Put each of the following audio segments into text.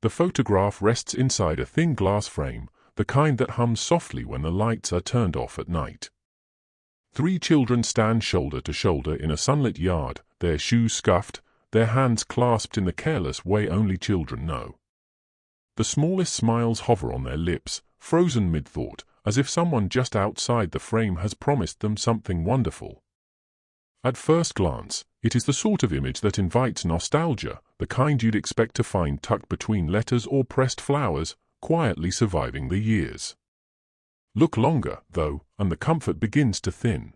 The photograph rests inside a thin glass frame, the kind that hums softly when the lights are turned off at night. 3 children stand shoulder to shoulder in a sunlit yard, their shoes scuffed, their hands clasped in the careless way only children know. The smallest smiles hover on their lips, frozen mid-thought, as if someone just outside the frame has promised them something wonderful. At first glance, it is the sort of image that invites nostalgia, the kind you'd expect to find tucked between letters or pressed flowers, quietly surviving the years. Look longer, though, and the comfort begins to thin.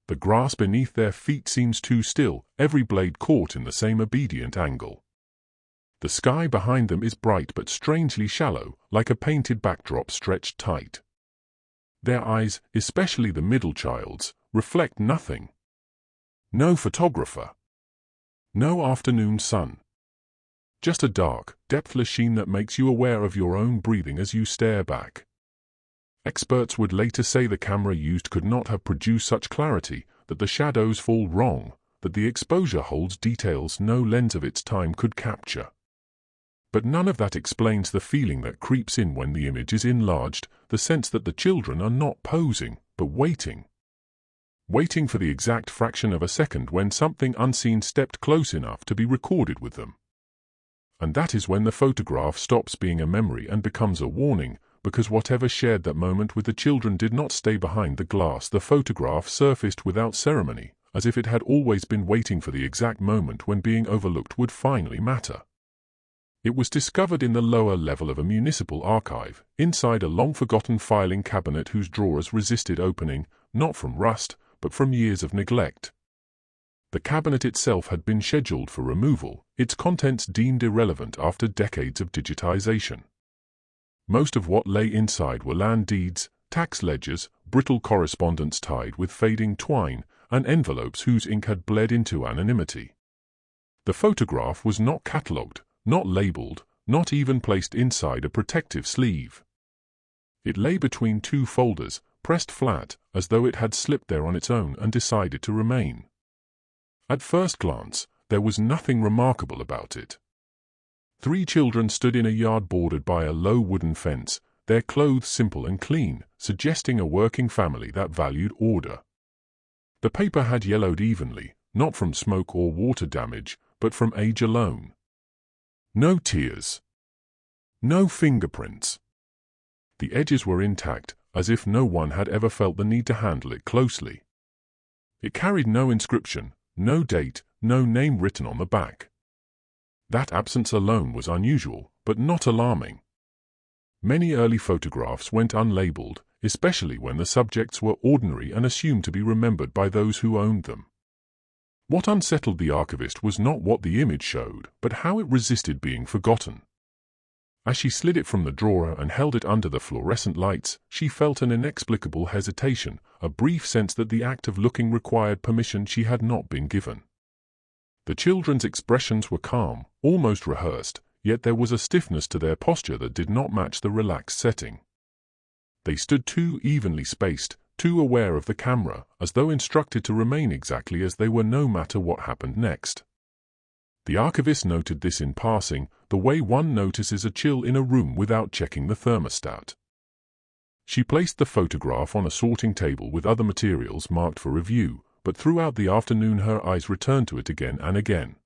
The grass beneath their feet seems too still, every blade caught in the same obedient angle. The sky behind them is bright but strangely shallow, like a painted backdrop stretched tight. Their eyes, especially the middle child's, reflect nothing. No photographer. No afternoon sun. Just a dark, depthless sheen that makes you aware of your own breathing as you stare back. Experts would later say the camera used could not have produced such clarity, that the shadows fall wrong, that the exposure holds details no lens of its time could capture. But none of that explains the feeling that creeps in when the image is enlarged, the sense that the children are not posing, but waiting. Waiting for the exact fraction of a second when something unseen stepped close enough to be recorded with them. And that is when the photograph stops being a memory and becomes a warning, because whatever shared that moment with the children did not stay behind the glass. The photograph surfaced without ceremony, as if it had always been waiting for the exact moment when being overlooked would finally matter. It was discovered in the lower level of a municipal archive, inside a long-forgotten filing cabinet whose drawers resisted opening, not from rust, but from years of neglect. The cabinet itself had been scheduled for removal, its contents deemed irrelevant after decades of digitization. Most of what lay inside were land deeds, tax ledgers, brittle correspondence tied with fading twine, and envelopes whose ink had bled into anonymity. The photograph was not catalogued, not labeled, not even placed inside a protective sleeve. It lay between 2 folders, pressed flat, as though it had slipped there on its own and decided to remain. At first glance, there was nothing remarkable about it. 3 children stood in a yard bordered by a low wooden fence, their clothes simple and clean, suggesting a working family that valued order. The paper had yellowed evenly, not from smoke or water damage, but from age alone. No tears. No fingerprints. The edges were intact, as if no one had ever felt the need to handle it closely. It carried no inscription, no date, no name written on the back. That absence alone was unusual, but not alarming. Many early photographs went unlabeled, especially when the subjects were ordinary and assumed to be remembered by those who owned them. What unsettled the archivist was not what the image showed, but how it resisted being forgotten. As she slid it from the drawer and held it under the fluorescent lights, she felt an inexplicable hesitation, a brief sense that the act of looking required permission she had not been given. The children's expressions were calm, almost rehearsed, yet there was a stiffness to their posture that did not match the relaxed setting. They stood too evenly spaced, too aware of the camera, as though instructed to remain exactly as they were no matter what happened next. The archivist noted this in passing, the way one notices a chill in a room without checking the thermostat. She placed the photograph on a sorting table with other materials marked for review, but throughout the afternoon her eyes returned to it again and again.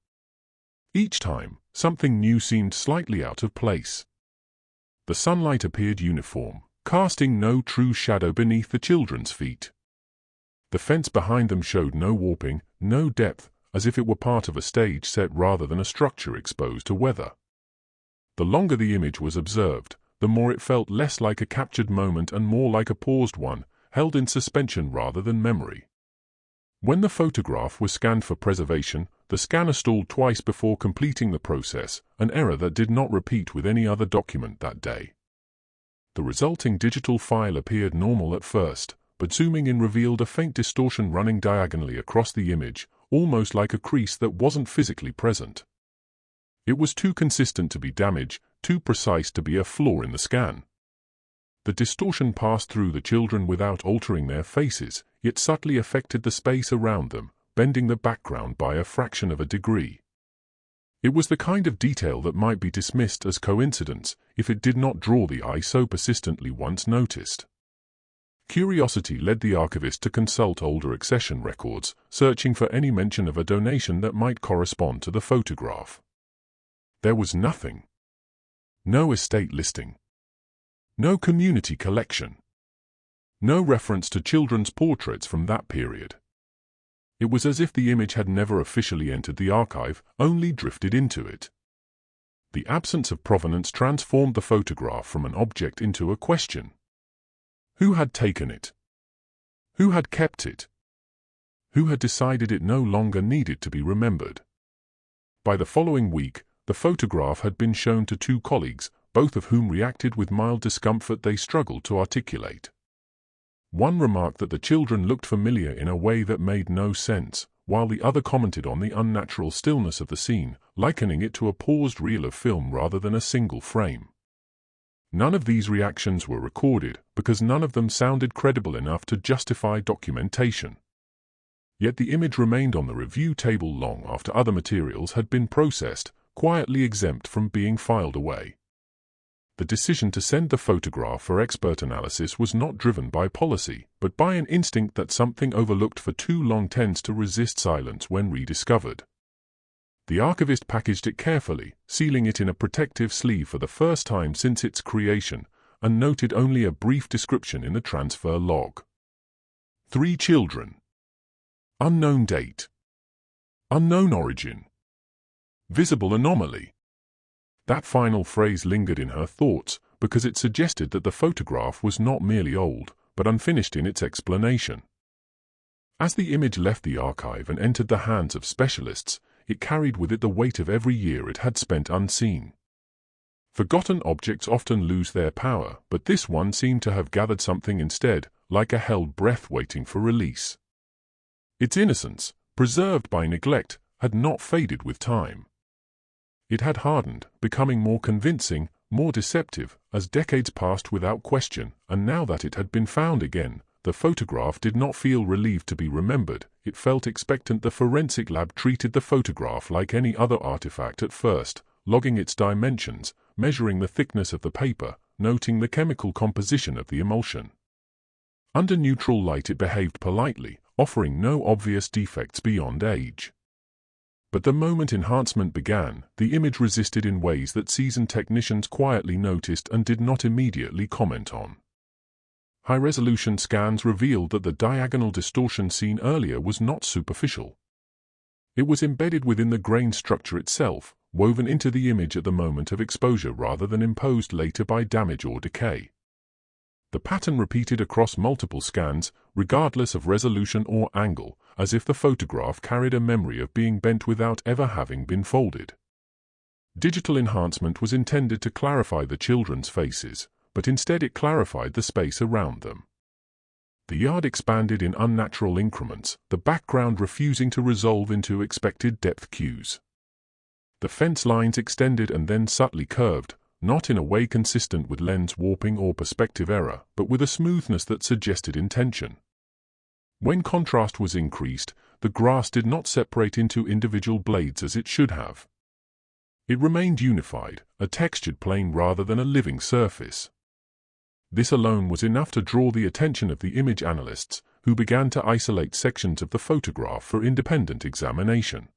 Each time, something new seemed slightly out of place. The sunlight appeared uniform, casting no true shadow beneath the children's feet. The fence behind them showed no warping, no depth, as if it were part of a stage set rather than a structure exposed to weather. The longer the image was observed, the more it felt less like a captured moment and more like a paused one, held in suspension rather than memory. When the photograph was scanned for preservation, the scanner stalled twice before completing the process, an error that did not repeat with any other document that day. The resulting digital file appeared normal at first, but zooming in revealed a faint distortion running diagonally across the image, almost like a crease that wasn't physically present. It was too consistent to be damage, too precise to be a flaw in the scan. The distortion passed through the children without altering their faces, yet subtly affected the space around them, bending the background by a fraction of a degree. It was the kind of detail that might be dismissed as coincidence if it did not draw the eye so persistently once noticed. Curiosity led the archivist to consult older accession records, searching for any mention of a donation that might correspond to the photograph. There was nothing. No estate listing. No community collection. No reference to children's portraits from that period. It was as if the image had never officially entered the archive, only drifted into it. The absence of provenance transformed the photograph from an object into a question. Who had taken it? Who had kept it? Who had decided it no longer needed to be remembered? By the following week, the photograph had been shown to 2 colleagues, both of whom reacted with mild discomfort they struggled to articulate. One remarked that the children looked familiar in a way that made no sense, while the other commented on the unnatural stillness of the scene, likening it to a paused reel of film rather than a single frame. None of these reactions were recorded, because none of them sounded credible enough to justify documentation. Yet the image remained on the review table long after other materials had been processed, quietly exempt from being filed away. The decision to send the photograph for expert analysis was not driven by policy, but by an instinct that something overlooked for too long tends to resist silence when rediscovered. The archivist packaged it carefully, sealing it in a protective sleeve for the first time since its creation, and noted only a brief description in the transfer log. 3 children. Unknown date. Unknown origin. Visible anomaly. That final phrase lingered in her thoughts, because it suggested that the photograph was not merely old, but unfinished in its explanation. As the image left the archive and entered the hands of specialists, it carried with it the weight of every year it had spent unseen. Forgotten objects often lose their power, but this one seemed to have gathered something instead, like a held breath waiting for release. Its innocence, preserved by neglect, had not faded with time. It had hardened, becoming more convincing, more deceptive, as decades passed without question, and now that it had been found again, the photograph did not feel relieved to be remembered. It felt expectant. The forensic lab treated the photograph like any other artifact at first, logging its dimensions, measuring the thickness of the paper, noting the chemical composition of the emulsion. Under neutral light it behaved politely, offering no obvious defects beyond age. But the moment enhancement began, the image resisted in ways that seasoned technicians quietly noticed and did not immediately comment on. High-resolution scans revealed that the diagonal distortion seen earlier was not superficial. It was embedded within the grain structure itself, woven into the image at the moment of exposure rather than imposed later by damage or decay. The pattern repeated across multiple scans, regardless of resolution or angle, as if the photograph carried a memory of being bent without ever having been folded. Digital enhancement was intended to clarify the children's faces, but instead it clarified the space around them. The yard expanded in unnatural increments, the background refusing to resolve into expected depth cues. The fence lines extended and then subtly curved, not in a way consistent with lens warping or perspective error, but with a smoothness that suggested intention. When contrast was increased, the grass did not separate into individual blades as it should have. It remained unified, a textured plane rather than a living surface. This alone was enough to draw the attention of the image analysts, who began to isolate sections of the photograph for independent examination.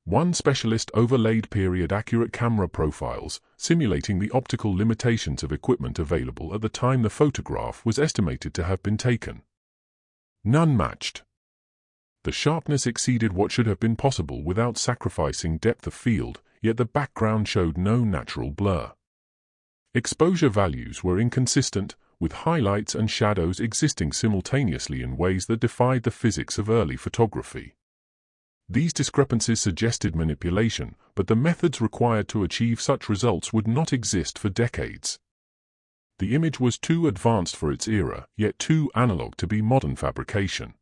One specialist overlaid period-accurate camera profiles, simulating the optical limitations of equipment available at the time the photograph was estimated to have been taken. None matched. The sharpness exceeded what should have been possible without sacrificing depth of field, yet the background showed no natural blur. Exposure values were inconsistent, with highlights and shadows existing simultaneously in ways that defied the physics of early photography. These discrepancies suggested manipulation, but the methods required to achieve such results would not exist for decades. The image was too advanced for its era, yet too analog to be modern fabrication.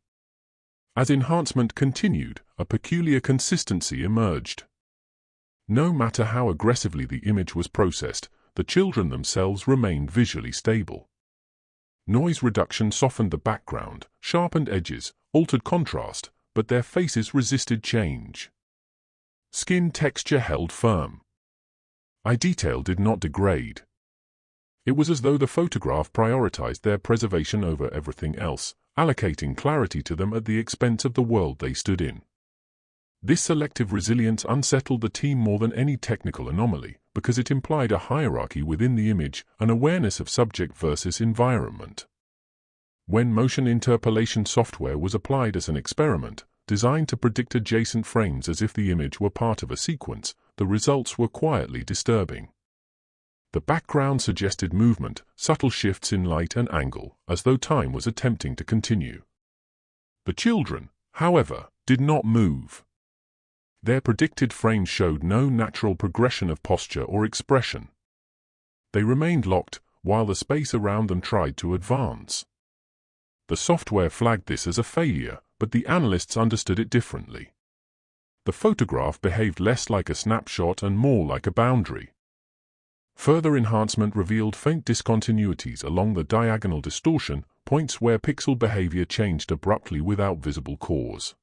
As enhancement continued, a peculiar consistency emerged. No matter how aggressively the image was processed, the children themselves remained visually stable. Noise reduction softened the background, sharpened edges, altered contrast, but their faces resisted change. Skin texture held firm. Eye detail did not degrade. It was as though the photograph prioritized their preservation over everything else, allocating clarity to them at the expense of the world they stood in. This selective resilience unsettled the team more than any technical anomaly, because it implied a hierarchy within the image, an awareness of subject versus environment. When motion interpolation software was applied as an experiment, designed to predict adjacent frames as if the image were part of a sequence, the results were quietly disturbing. The background suggested movement, subtle shifts in light and angle, as though time was attempting to continue. The children, however, did not move. Their predicted frames showed no natural progression of posture or expression. They remained locked, while the space around them tried to advance. The software flagged this as a failure, but the analysts understood it differently. The photograph behaved less like a snapshot and more like a boundary. Further enhancement revealed faint discontinuities along the diagonal distortion, points where pixel behavior changed abruptly without visible cause.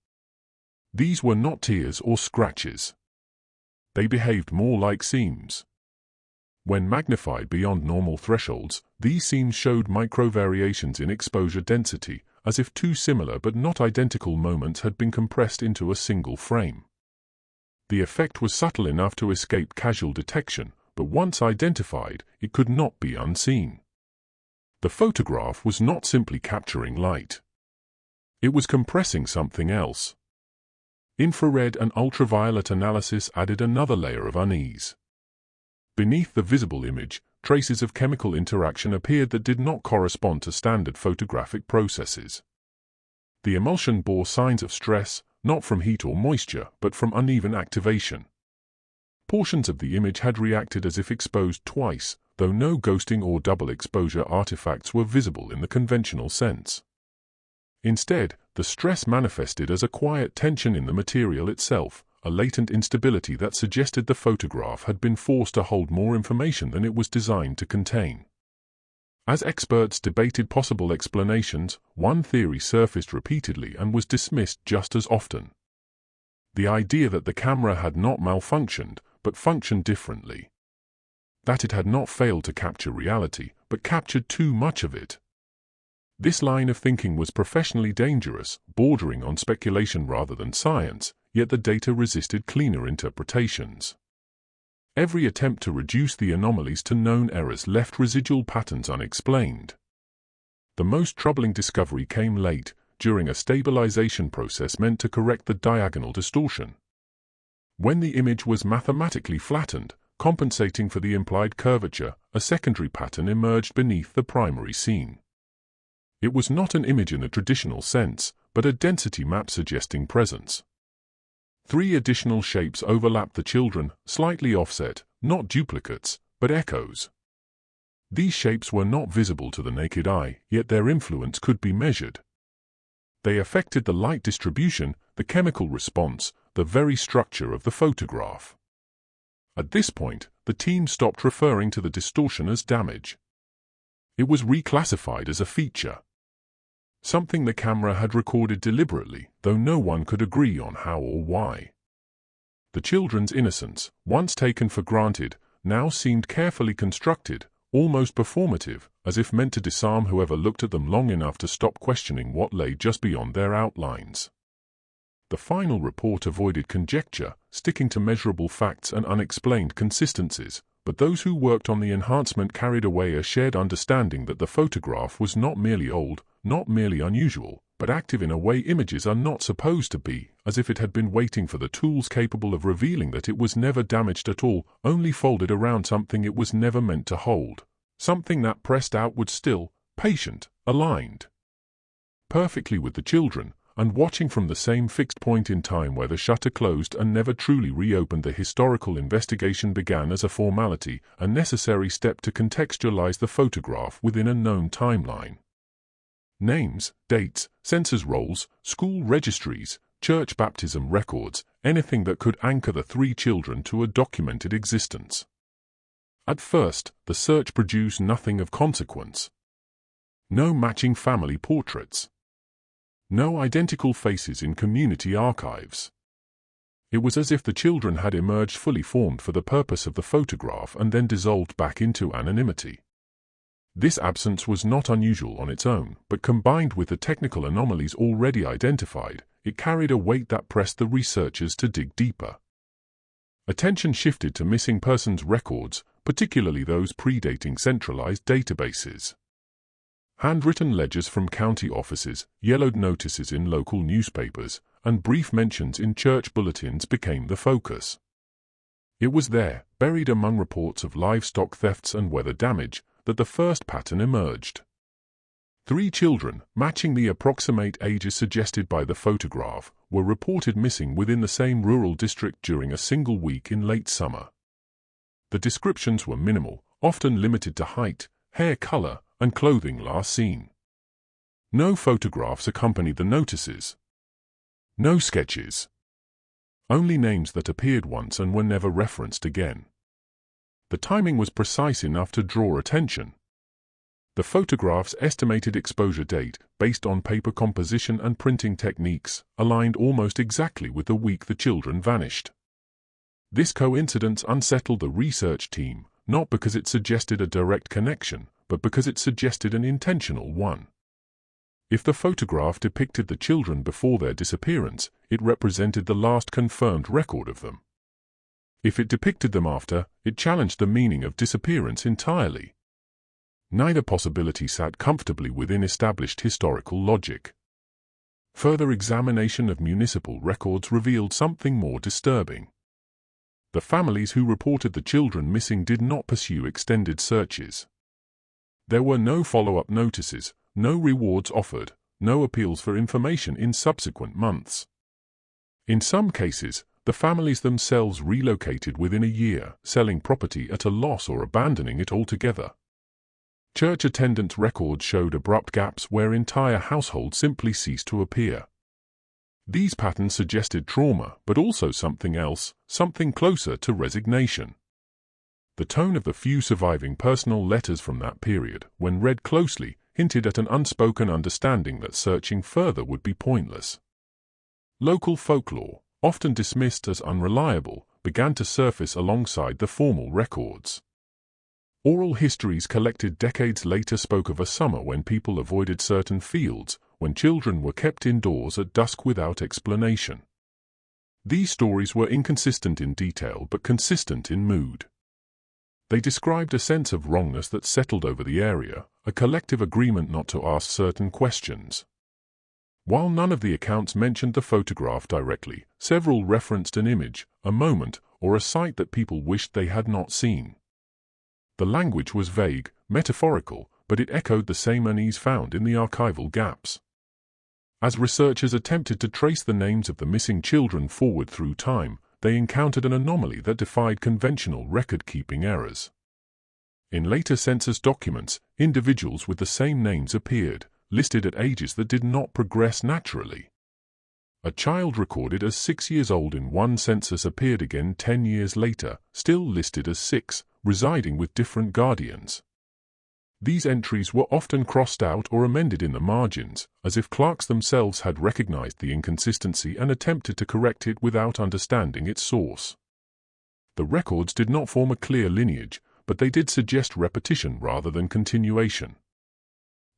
These were not tears or scratches. They behaved more like seams. When magnified beyond normal thresholds, these seams showed micro-variations in exposure density, as if two similar but not identical moments had been compressed into a single frame. The effect was subtle enough to escape casual detection, but once identified, it could not be unseen. The photograph was not simply capturing light. It was compressing something else. Infrared and ultraviolet analysis added another layer of unease. Beneath the visible image, traces of chemical interaction appeared that did not correspond to standard photographic processes. The emulsion bore signs of stress, not from heat or moisture, but from uneven activation. Portions of the image had reacted as if exposed twice, though no ghosting or double exposure artifacts were visible in the conventional sense. Instead, the stress manifested as a quiet tension in the material itself, a latent instability that suggested the photograph had been forced to hold more information than it was designed to contain. As experts debated possible explanations, one theory surfaced repeatedly and was dismissed just as often. The idea that the camera had not malfunctioned, but functioned differently. That it had not failed to capture reality, but captured too much of it. This line of thinking was professionally dangerous, bordering on speculation rather than science, yet the data resisted cleaner interpretations. Every attempt to reduce the anomalies to known errors left residual patterns unexplained. The most troubling discovery came late, during a stabilization process meant to correct the diagonal distortion. When the image was mathematically flattened, compensating for the implied curvature, a secondary pattern emerged beneath the primary scene. It was not an image in the traditional sense, but a density map suggesting presence. 3 additional shapes overlapped the children, slightly offset, not duplicates, but echoes. These shapes were not visible to the naked eye, yet their influence could be measured. They affected the light distribution, the chemical response, the very structure of the photograph. At this point, the team stopped referring to the distortion as damage. It was reclassified as a feature. Something the camera had recorded deliberately, though no one could agree on how or why. The children's innocence, once taken for granted, now seemed carefully constructed, almost performative, as if meant to disarm whoever looked at them long enough to stop questioning what lay just beyond their outlines. The final report avoided conjecture, sticking to measurable facts and unexplained consistencies, but those who worked on the enhancement carried away a shared understanding that the photograph was not merely old, not merely unusual, but active in a way images are not supposed to be, as if it had been waiting for the tools capable of revealing that it was never damaged at all, only folded around something it was never meant to hold. Something that pressed outward still, patient, aligned perfectly with the children, and watching from the same fixed point in time where the shutter closed and never truly reopened. The historical investigation began as a formality, a necessary step to contextualize the photograph within a known timeline. Names, dates, census rolls, school registries, church baptism records, anything that could anchor the 3 children to a documented existence. At first, the search produced nothing of consequence. No matching family portraits. No identical faces in community archives. It was as if the children had emerged fully formed for the purpose of the photograph and then dissolved back into anonymity. This absence was not unusual on its own, but combined with the technical anomalies already identified, it carried a weight that pressed the researchers to dig deeper. Attention shifted to missing persons records, particularly those predating centralized databases. Handwritten ledgers from county offices, yellowed notices in local newspapers, and brief mentions in church bulletins became the focus. It was there, buried among reports of livestock thefts and weather damage, that the first pattern emerged. 3 children, matching the approximate ages suggested by the photograph, were reported missing within the same rural district during a single week in late summer. The descriptions were minimal, often limited to height, hair color, and clothing last seen. No photographs accompanied the notices. No sketches. Only names that appeared once and were never referenced again. The timing was precise enough to draw attention. The photograph's estimated exposure date, based on paper composition and printing techniques, aligned almost exactly with the week the children vanished. This coincidence unsettled the research team, not because it suggested a direct connection, but because it suggested an intentional one. If the photograph depicted the children before their disappearance, it represented the last confirmed record of them. If it depicted them after, it challenged the meaning of disappearance entirely. Neither possibility sat comfortably within established historical logic. Further examination of municipal records revealed something more disturbing. The families who reported the children missing did not pursue extended searches. There were no follow-up notices, no rewards offered, no appeals for information in subsequent months. In some cases, the families themselves relocated within a year, selling property at a loss or abandoning it altogether. Church attendance records showed abrupt gaps where entire households simply ceased to appear. These patterns suggested trauma, but also something else, something closer to resignation. The tone of the few surviving personal letters from that period, when read closely, hinted at an unspoken understanding that searching further would be pointless. Local folklore, often dismissed as unreliable, began to surface alongside the formal records. Oral histories collected decades later spoke of a summer when people avoided certain fields, when children were kept indoors at dusk without explanation. These stories were inconsistent in detail but consistent in mood. They described a sense of wrongness that settled over the area, a collective agreement not to ask certain questions. While none of the accounts mentioned the photograph directly, several referenced an image, a moment, or a sight that people wished they had not seen. The language was vague, metaphorical, but it echoed the same unease found in the archival gaps. As researchers attempted to trace the names of the missing children forward through time, they encountered an anomaly that defied conventional record-keeping errors. In later census documents, individuals with the same names appeared, listed at ages that did not progress naturally. A child recorded as 6 years old in one census appeared again 10 years later, still listed as 6, residing with different guardians. These entries were often crossed out or amended in the margins, as if clerks themselves had recognized the inconsistency and attempted to correct it without understanding its source. The records did not form a clear lineage, but they did suggest repetition rather than continuation.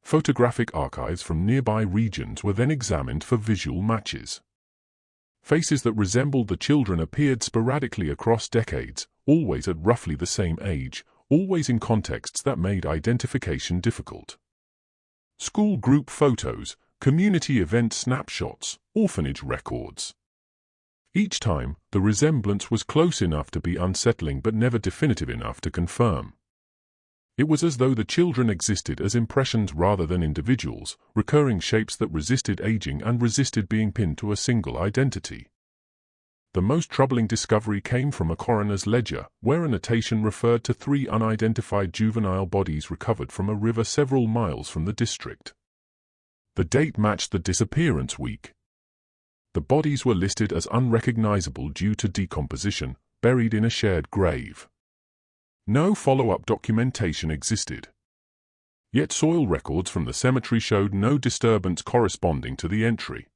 Photographic archives from nearby regions were then examined for visual matches. Faces that resembled the children appeared sporadically across decades, always at roughly the same age, always in contexts that made identification difficult. School group photos, community event snapshots, orphanage records. Each time, the resemblance was close enough to be unsettling but never definitive enough to confirm. It was as though the children existed as impressions rather than individuals, recurring shapes that resisted aging and resisted being pinned to a single identity. The most troubling discovery came from a coroner's ledger, where a notation referred to 3 unidentified juvenile bodies recovered from a river several miles from the district. The date matched the disappearance week. The bodies were listed as unrecognizable due to decomposition, buried in a shared grave. No follow-up documentation existed. Yet soil records from the cemetery showed no disturbance corresponding to the entry.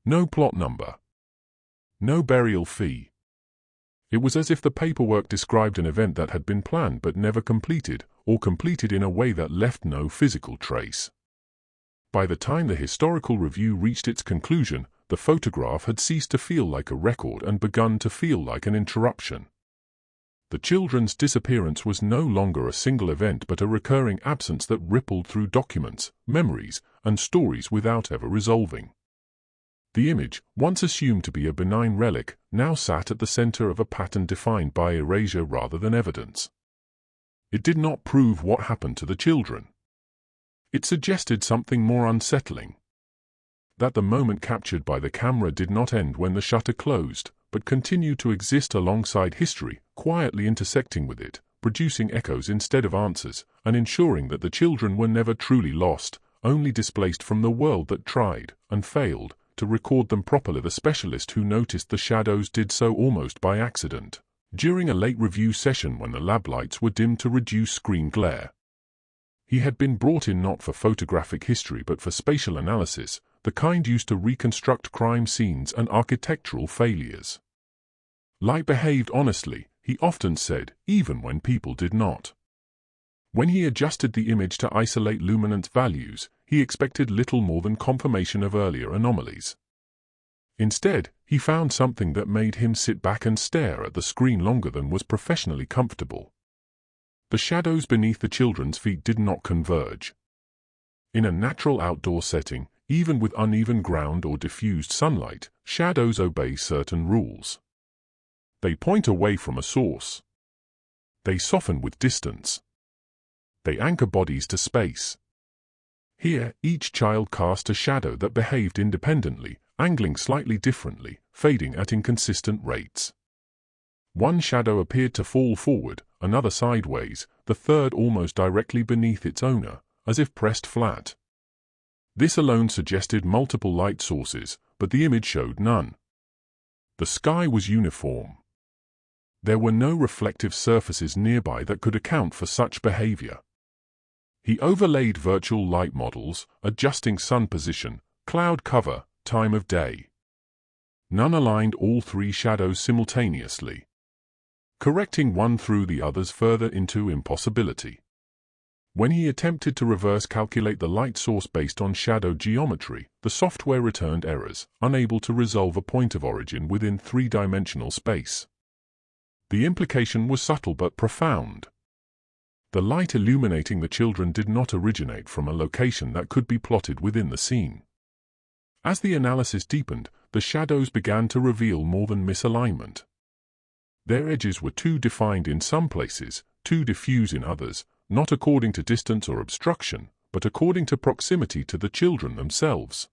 No plot number. No burial fee. It was as if the paperwork described an event that had been planned but never completed, or completed in a way that left no physical trace. By the time the historical review reached its conclusion, the photograph had ceased to feel like a record and begun to feel like an interruption. The children's disappearance was no longer a single event but a recurring absence that rippled through documents, memories, and stories without ever resolving. The image, once assumed to be a benign relic, now sat at the center of a pattern defined by erasure rather than evidence. It did not prove what happened to the children. It suggested something more unsettling. That the moment captured by the camera did not end when the shutter closed, but continued to exist alongside history, quietly intersecting with it, producing echoes instead of answers, and ensuring that the children were never truly lost, only displaced from the world that tried, and failed, to record them properly. The specialist who noticed the shadows did so almost by accident, during a late review session when the lab lights were dimmed to reduce screen glare. He had been brought in not for photographic history but for spatial analysis, the kind used to reconstruct crime scenes and architectural failures. Light behaved honestly, he often said, even when people did not. When he adjusted the image to isolate luminance values, he expected little more than confirmation of earlier anomalies. Instead, he found something that made him sit back and stare at the screen longer than was professionally comfortable. The shadows beneath the children's feet did not converge. In a natural outdoor setting, even with uneven ground or diffused sunlight, shadows obey certain rules. They point away from a source. They soften with distance. They anchor bodies to space. Here, each child cast a shadow that behaved independently, angling slightly differently, fading at inconsistent rates. One shadow appeared to fall forward, another sideways, the third almost directly beneath its owner, as if pressed flat. This alone suggested multiple light sources, but the image showed none. The sky was uniform. There were no reflective surfaces nearby that could account for such behavior. He overlaid virtual light models, adjusting sun position, cloud cover, time of day. None aligned all three shadows simultaneously. Correcting one threw the others further into impossibility. When he attempted to reverse calculate the light source based on shadow geometry, the software returned errors, unable to resolve a point of origin within three-dimensional space. The implication was subtle but profound. The light illuminating the children did not originate from a location that could be plotted within the scene. As the analysis deepened, the shadows began to reveal more than misalignment. Their edges were too defined in some places, too diffuse in others, not according to distance or obstruction, but according to proximity to the children themselves.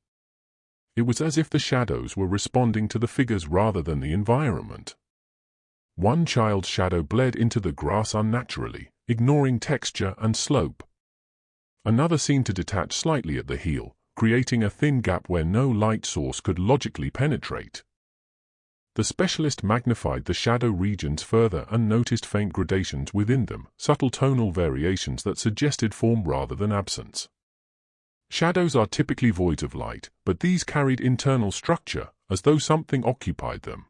It was as if the shadows were responding to the figures rather than the environment. One child's shadow bled into the grass unnaturally, ignoring texture and slope. Another seemed to detach slightly at the heel, creating a thin gap where no light source could logically penetrate. The specialist magnified the shadow regions further and noticed faint gradations within them, subtle tonal variations that suggested form rather than absence. Shadows are typically void of light, but these carried internal structure, as though something occupied them.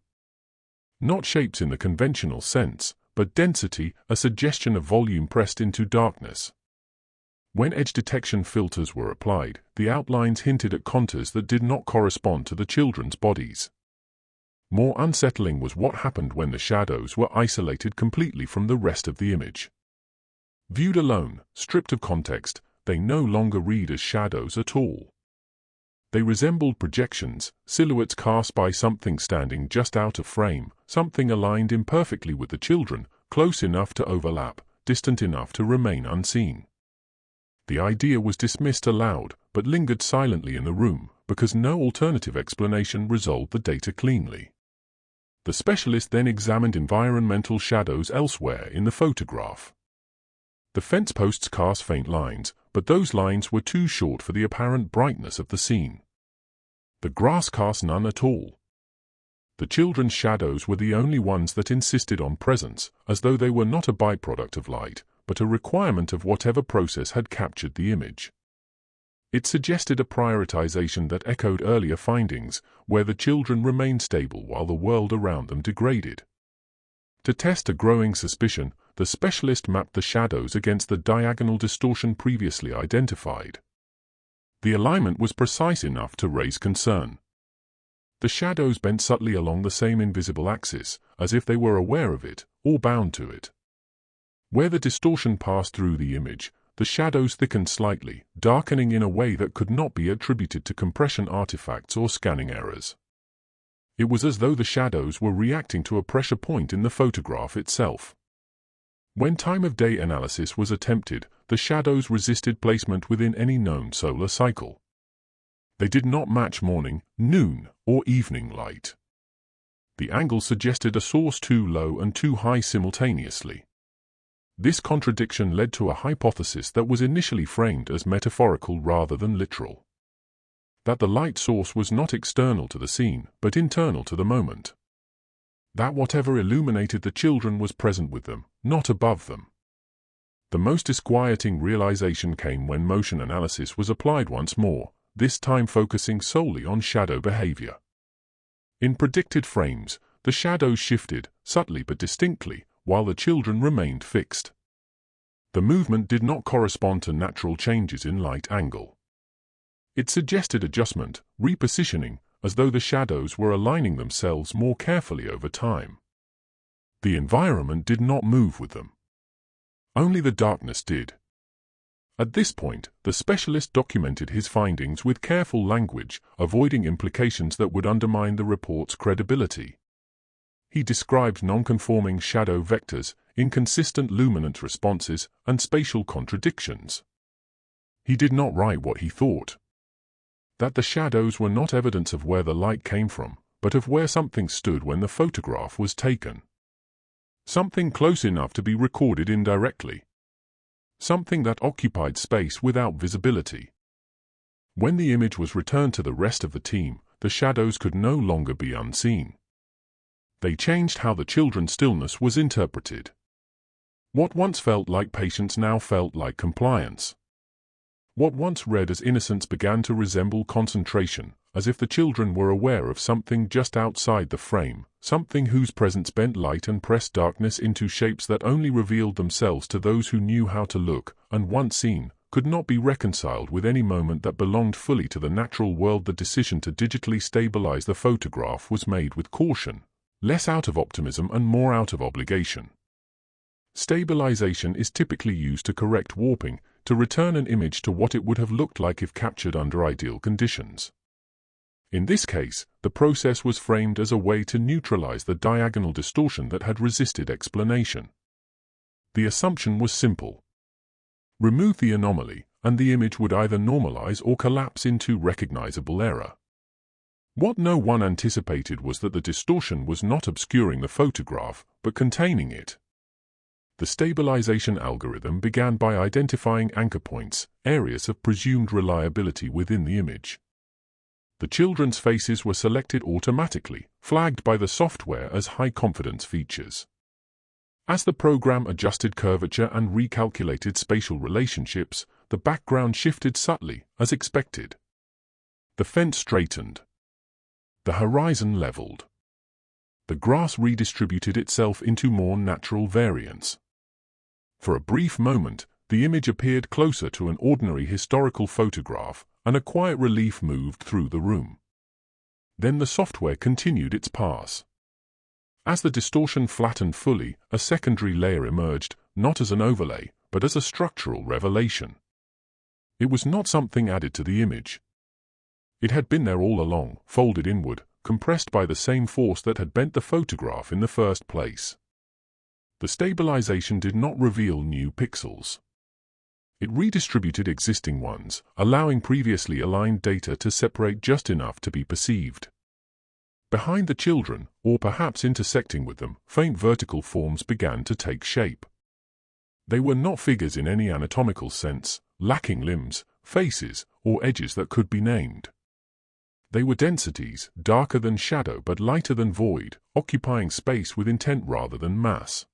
Not shapes in the conventional sense, but density, a suggestion of volume pressed into darkness. When edge detection filters were applied, the outlines hinted at contours that did not correspond to the children's bodies. More unsettling was what happened when the shadows were isolated completely from the rest of the image. Viewed alone, stripped of context, they no longer read as shadows at all. They resembled projections, silhouettes cast by something standing just out of frame, something aligned imperfectly with the children, close enough to overlap, distant enough to remain unseen. The idea was dismissed aloud, but lingered silently in the room, because no alternative explanation resolved the data cleanly. The specialist then examined environmental shadows elsewhere in the photograph. The fence posts cast faint lines, but those lines were too short for the apparent brightness of the scene. The grass cast none at all. The children's shadows were the only ones that insisted on presence, as though they were not a byproduct of light, but a requirement of whatever process had captured the image. It suggested a prioritization that echoed earlier findings, where the children remained stable while the world around them degraded. To test a growing suspicion, the specialist mapped the shadows against the diagonal distortion previously identified. The alignment was precise enough to raise concern. The shadows bent subtly along the same invisible axis, as if they were aware of it, or bound to it. Where the distortion passed through the image, the shadows thickened slightly, darkening in a way that could not be attributed to compression artifacts or scanning errors. It was as though the shadows were reacting to a pressure point in the photograph itself. When time-of-day analysis was attempted, the shadows resisted placement within any known solar cycle. They did not match morning, noon, or evening light. The angle suggested a source too low and too high simultaneously. This contradiction led to a hypothesis that was initially framed as metaphorical rather than literal. That the light source was not external to the scene, but internal to the moment. That whatever illuminated the children was present with them, not above them. The most disquieting realization came when motion analysis was applied once more, this time focusing solely on shadow behavior. In predicted frames, the shadows shifted, subtly but distinctly, while the children remained fixed. The movement did not correspond to natural changes in light angle. It suggested adjustment, repositioning, as though the shadows were aligning themselves more carefully over time. The environment did not move with them. Only the darkness did. At this point, the specialist documented his findings with careful language, avoiding implications that would undermine the report's credibility. He described non-conforming shadow vectors, inconsistent luminance responses, and spatial contradictions. He did not write what he thought. That the shadows were not evidence of where the light came from, but of where something stood when the photograph was taken. Something close enough to be recorded indirectly. Something that occupied space without visibility. When the image was returned to the rest of the team, the shadows could no longer be unseen. They changed how the children's stillness was interpreted. What once felt like patience now felt like compliance. What once read as innocence began to resemble concentration, as if the children were aware of something just outside the frame, something whose presence bent light and pressed darkness into shapes that only revealed themselves to those who knew how to look, and once seen, could not be reconciled with any moment that belonged fully to the natural world. The decision to digitally stabilize the photograph was made with caution, less out of optimism and more out of obligation. Stabilization is typically used to correct warping, to return an image to what it would have looked like if captured under ideal conditions. In this case, the process was framed as a way to neutralize the diagonal distortion that had resisted explanation. The assumption was simple. Remove the anomaly, and the image would either normalize or collapse into recognizable error. What no one anticipated was that the distortion was not obscuring the photograph, but containing it. The stabilization algorithm began by identifying anchor points, areas of presumed reliability within the image. The children's faces were selected automatically, flagged by the software as high-confidence features. As the program adjusted curvature and recalculated spatial relationships, the background shifted subtly, as expected. The fence straightened. The horizon leveled. The grass redistributed itself into more natural variants. For a brief moment, the image appeared closer to an ordinary historical photograph, and a quiet relief moved through the room. Then the software continued its pass. As the distortion flattened fully, a secondary layer emerged, not as an overlay, but as a structural revelation. It was not something added to the image. It had been there all along, folded inward, compressed by the same force that had bent the photograph in the first place. The stabilization did not reveal new pixels. It redistributed existing ones, allowing previously aligned data to separate just enough to be perceived. Behind the children, or perhaps intersecting with them, faint vertical forms began to take shape. They were not figures in any anatomical sense, lacking limbs, faces, or edges that could be named. They were densities, darker than shadow but lighter than void, occupying space with intent rather than mass.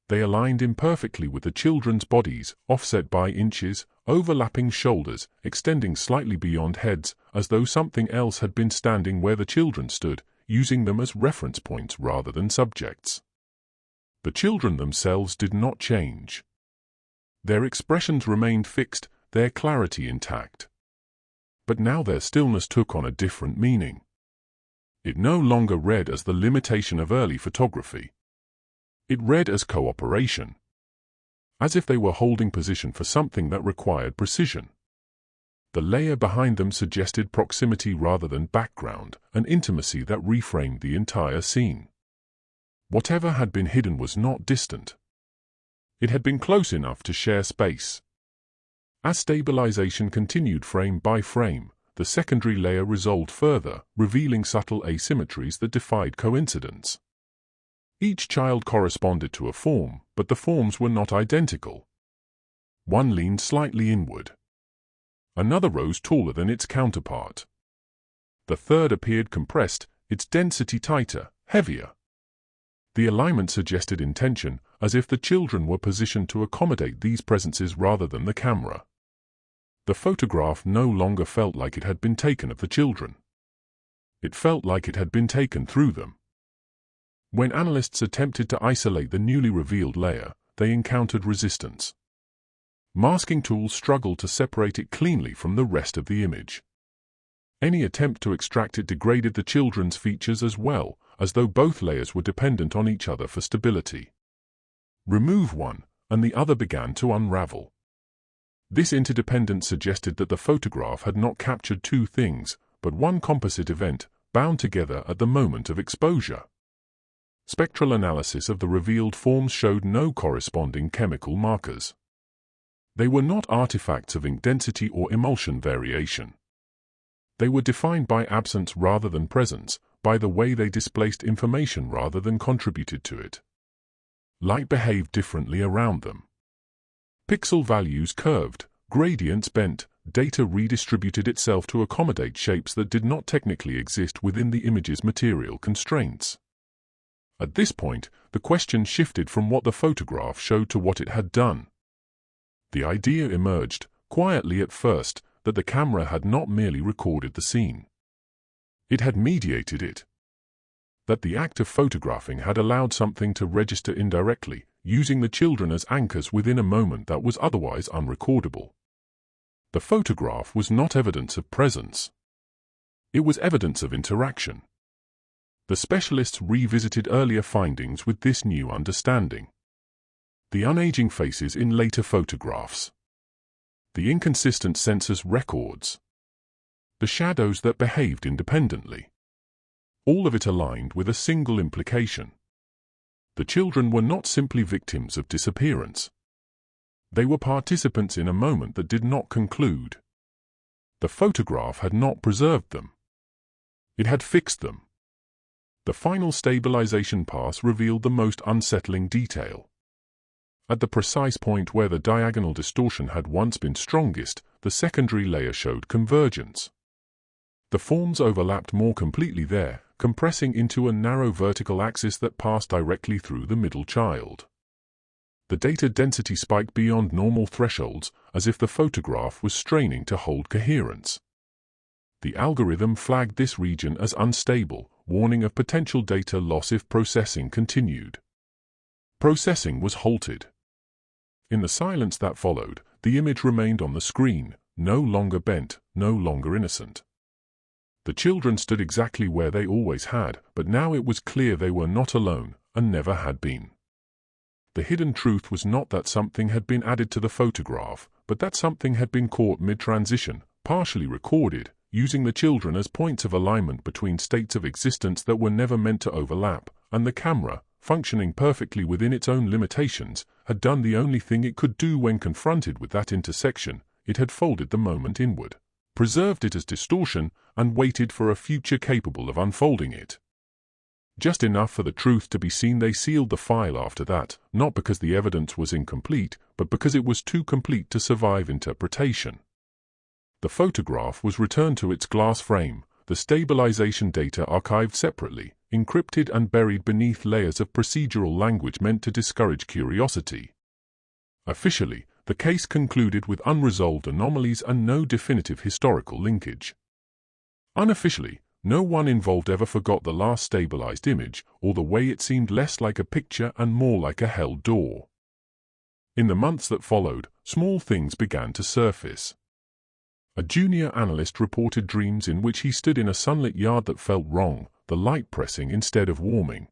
They aligned imperfectly with the children's bodies, offset by inches, overlapping shoulders, extending slightly beyond heads, as though something else had been standing where the children stood, using them as reference points rather than subjects. The children themselves did not change. Their expressions remained fixed, their clarity intact. But now their stillness took on a different meaning. It no longer read as the limitation of early photography. It read as cooperation, as if they were holding position for something that required precision. The layer behind them suggested proximity rather than background, an intimacy that reframed the entire scene. Whatever had been hidden was not distant. It had been close enough to share space. As stabilization continued frame by frame, the secondary layer resolved further, revealing subtle asymmetries that defied coincidence. Each child corresponded to a form, but the forms were not identical. One leaned slightly inward. Another rose taller than its counterpart. The third appeared compressed, its density tighter, heavier. The alignment suggested intention, as if the children were positioned to accommodate these presences rather than the camera. The photograph no longer felt like it had been taken of the children. It felt like it had been taken through them. When analysts attempted to isolate the newly revealed layer, they encountered resistance. Masking tools struggled to separate it cleanly from the rest of the image. Any attempt to extract it degraded the children's features as well, as though both layers were dependent on each other for stability. Remove one, and the other began to unravel. This interdependence suggested that the photograph had not captured two things, but one composite event, bound together at the moment of exposure. Spectral analysis of the revealed forms showed no corresponding chemical markers. They were not artifacts of ink density or emulsion variation. They were defined by absence rather than presence, by the way they displaced information rather than contributed to it. Light behaved differently around them. Pixel values curved, gradients bent, data redistributed itself to accommodate shapes that did not technically exist within the image's material constraints. At this point, the question shifted from what the photograph showed to what it had done. The idea emerged, quietly at first, that the camera had not merely recorded the scene. It had mediated it. That the act of photographing had allowed something to register indirectly, using the children as anchors within a moment that was otherwise unrecordable. The photograph was not evidence of presence. It was evidence of interaction. The specialists revisited earlier findings with this new understanding. The unaging faces in later photographs. The inconsistent census records. The shadows that behaved independently. All of it aligned with a single implication. The children were not simply victims of disappearance. They were participants in a moment that did not conclude. The photograph had not preserved them. It had fixed them. The final stabilization pass revealed the most unsettling detail. At the precise point where the diagonal distortion had once been strongest, the secondary layer showed convergence. The forms overlapped more completely there, compressing into a narrow vertical axis that passed directly through the middle child. The data density spiked beyond normal thresholds, as if the photograph was straining to hold coherence. The algorithm flagged this region as unstable, warning of potential data loss if processing continued. Processing was halted. In the silence that followed, the image remained on the screen, no longer bent, no longer innocent. The children stood exactly where they always had, but now it was clear they were not alone, and never had been. The hidden truth was not that something had been added to the photograph, but that something had been caught mid-transition, partially recorded, using the children as points of alignment between states of existence that were never meant to overlap, and the camera, functioning perfectly within its own limitations, had done the only thing it could do when confronted with that intersection. It had folded the moment inward, preserved it as distortion, and waited for a future capable of unfolding it. Just enough for the truth to be seen. They sealed the file after that, not because the evidence was incomplete, but because it was too complete to survive interpretation. The photograph was returned to its glass frame, the stabilization data archived separately, encrypted and buried beneath layers of procedural language meant to discourage curiosity. Officially, the case concluded with unresolved anomalies and no definitive historical linkage. Unofficially, no one involved ever forgot the last stabilized image, or the way it seemed less like a picture and more like a held door. In the months that followed, small things began to surface. A junior analyst reported dreams in which he stood in a sunlit yard that felt wrong, the light pressing instead of warming.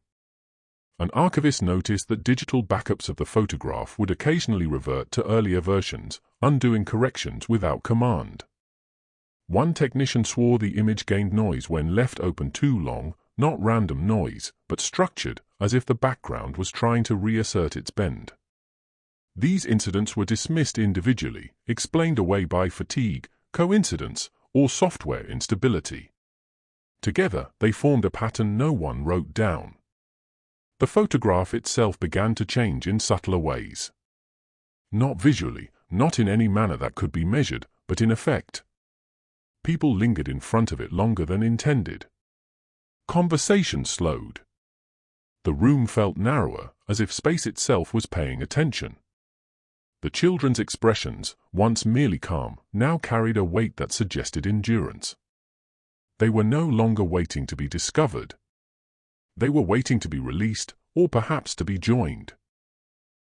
An archivist noticed that digital backups of the photograph would occasionally revert to earlier versions, undoing corrections without command. One technician swore the image gained noise when left open too long, not random noise, but structured, as if the background was trying to reassert its bend. These incidents were dismissed individually, explained away by fatigue, coincidence, or software instability. Together, they formed a pattern no one wrote down. The photograph itself began to change in subtler ways. Not visually, not in any manner that could be measured, but in effect. People lingered in front of it longer than intended. Conversation slowed. The room felt narrower, as if space itself was paying attention. The children's expressions, once merely calm, now carried a weight that suggested endurance. They were no longer waiting to be discovered. They were waiting to be released, or perhaps to be joined.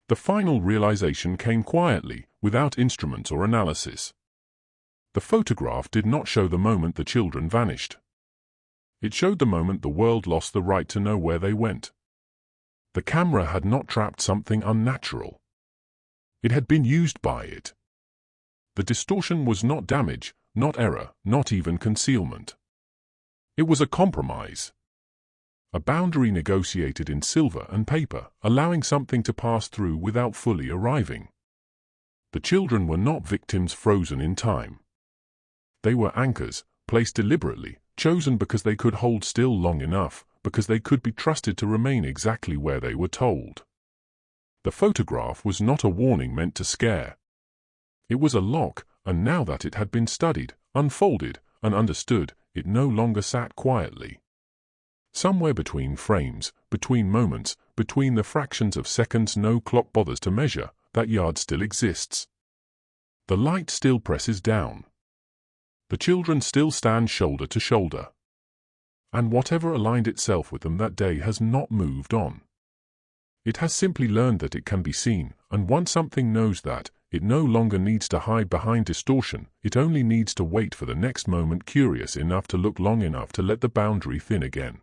The final realization came quietly, without instruments or analysis. The photograph did not show the moment the children vanished. It showed the moment the world lost the right to know where they went. The camera had not trapped something unnatural. It had been used by it. The distortion was not damage, not error, not even concealment. It was a compromise. A boundary negotiated in silver and paper, allowing something to pass through without fully arriving. The children were not victims frozen in time. They were anchors, placed deliberately, chosen because they could hold still long enough, because they could be trusted to remain exactly where they were told. The photograph was not a warning meant to scare. It was a lock, and now that it had been studied, unfolded, and understood, it no longer sat quietly. Somewhere between frames, between moments, between the fractions of seconds no clock bothers to measure, that yard still exists. The light still presses down. The children still stand shoulder to shoulder. And whatever aligned itself with them that day has not moved on. It has simply learned that it can be seen, and once something knows that, it no longer needs to hide behind distortion, it only needs to wait for the next moment, curious enough to look long enough to let the boundary thin again.